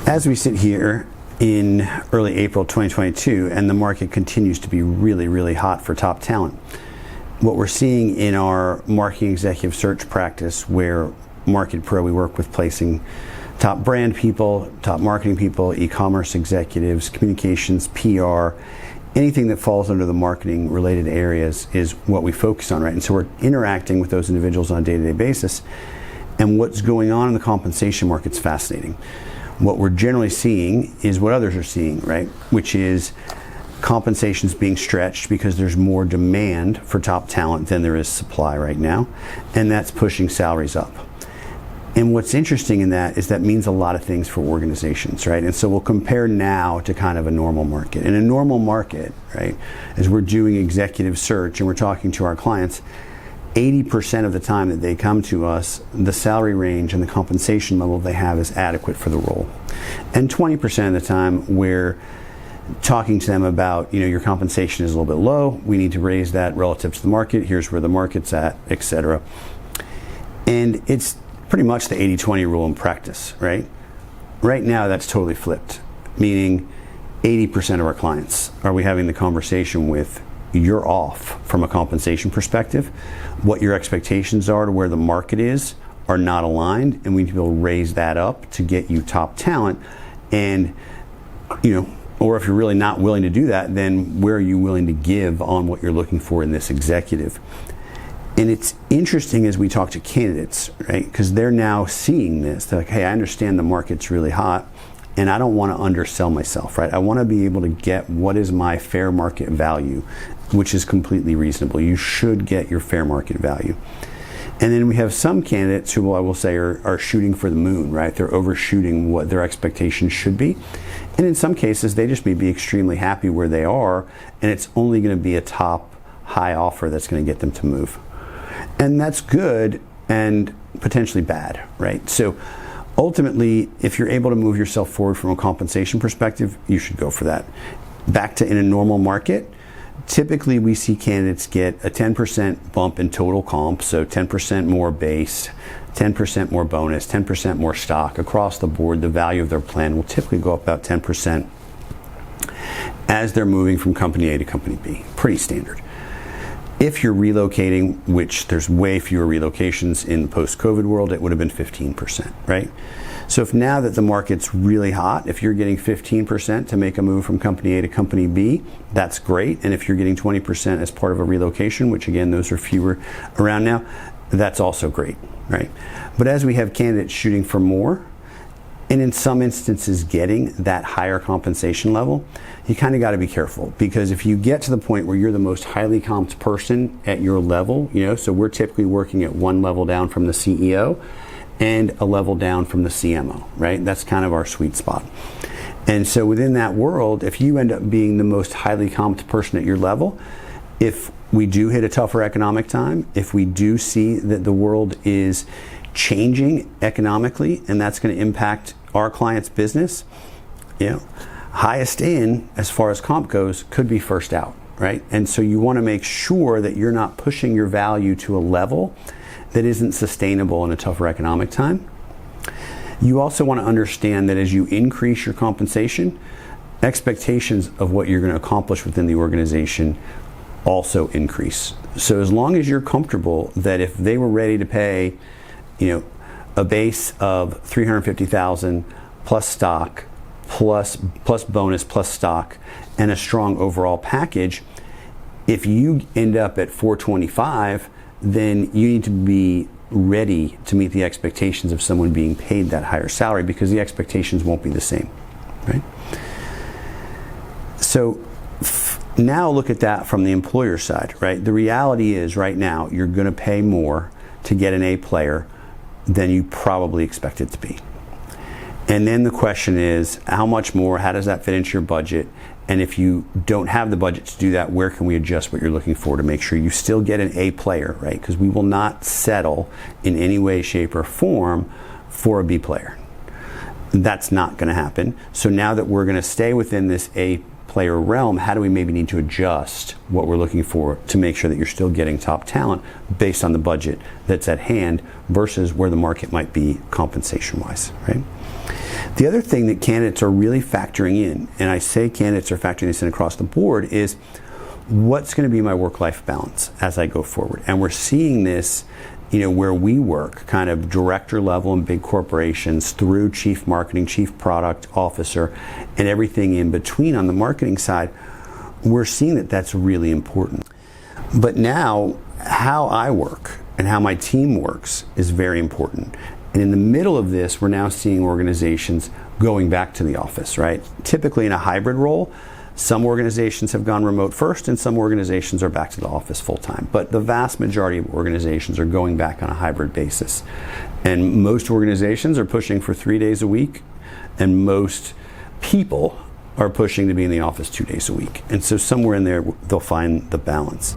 As we sit here in early April 2022 and the market continues to be really, really hot for top talent, what we're seeing in our marketing executive search practice, where Market Pro, we work with placing top brand people, top marketing people, e-commerce executives, communications, PR, anything that falls under the marketing related areas is what we focus on, right? And so we're interacting with those individuals on a day-to-day basis. And what's going on in the compensation market's fascinating. What we're generally seeing is what others are seeing, right? Which is compensations being stretched because there's more demand for top talent than there is supply right now. And that's pushing salaries up. And what's interesting in that is that means a lot of things for organizations, right? And so we'll compare now to kind of a normal market. In a normal market, right, as we're doing executive search and we're talking to our clients, 80% of the time that they come to us, the salary range and the compensation level they have is adequate for the role. And 20% of the time we're talking to them about, your compensation is a little bit low, we need to raise that relative to the market, here's where the market's at, etc. And it's pretty much the 80-20 rule in practice, right? Right now that's totally flipped, meaning 80% of our clients are we having the conversation with, you're off from a compensation perspective. What your expectations are to where the market is are not aligned, and we need to be able to raise that up to get you top talent. And, or if you're really not willing to do that, then where are you willing to give on what you're looking for in this executive? And it's interesting as we talk to candidates, right? Because they're now seeing this. They're like, hey, I understand the market's really hot, and I don't want to undersell myself, right? I want to be able to get what is my fair market value, which is completely reasonable. You should get your fair market value. And then we have some candidates who, I will say, are shooting for the moon, right? They're overshooting what their expectations should be. And in some cases, they just may be extremely happy where they are, and it's only going to be a top high offer that's going to get them to move. And that's good and potentially bad, right? So ultimately, if you're able to move yourself forward from a compensation perspective, you should go for that. Back to in a normal market, typically we see candidates get a 10% bump in total comp, so 10% more base, 10% more bonus, 10% more stock. Across the board, the value of their plan will typically go up about 10% as they're moving from company A to company B. Pretty standard. If you're relocating, which there's way fewer relocations in the post-COVID world, it would have been 15%, right? So if now that the market's really hot, if you're getting 15% to make a move from company A to company B, that's great. And if you're getting 20% as part of a relocation, which again, those are fewer around now, that's also great, right? But as we have candidates shooting for more, and in some instances getting that higher compensation level, you kind of got to be careful, because if you get to the point where you're the most highly comped person at your level, so we're typically working at one level down from the CEO and a level down from the CMO, right? That's kind of our sweet spot. And so within that world, if you end up being the most highly comped person at your level, if we do hit a tougher economic time, if we do see that the world is changing economically and that's going to impact our client's business, highest in as far as comp goes could be first out, right? And so you want to make sure that you're not pushing your value to a level that isn't sustainable in a tougher economic time. You also want to understand that as you increase your compensation, expectations of what you're going to accomplish within the organization also increase. So as long as you're comfortable that if they were ready to pay a base of $350,000 plus stock, plus bonus, plus stock, and a strong overall package, if you end up at $425,000, then you need to be ready to meet the expectations of someone being paid that higher salary, because the expectations won't be the same, right? So now look at that from the employer side, right? The reality is right now you're going to pay more to get an A player than you probably expect it to be. And then the question is, how much more? How does that fit into your budget? And if you don't have the budget to do that, where can we adjust what you're looking for to make sure you still get an A player, right? Because we will not settle in any way, shape, or form for a B player. That's not going to happen. So now that we're going to stay within this A player realm, how do we maybe need to adjust what we're looking for to make sure that you're still getting top talent based on the budget that's at hand versus where the market might be compensation-wise, right? The other thing that candidates are really factoring in, and I say candidates are factoring this in across the board, is what's going to be my work-life balance as I go forward. And we're seeing this, where we work, kind of director level in big corporations through chief marketing, chief product officer, and everything in between on the marketing side. We're seeing that that's really important. But now, how I work and how my team works is very important. And in the middle of this, we're now seeing organizations going back to the office, right? Typically in a hybrid role, some organizations have gone remote first and some organizations are back to the office full time. But the vast majority of organizations are going back on a hybrid basis. And most organizations are pushing for 3 days a week, and most people are pushing to be in the office 2 days a week. And so somewhere in there, they'll find the balance.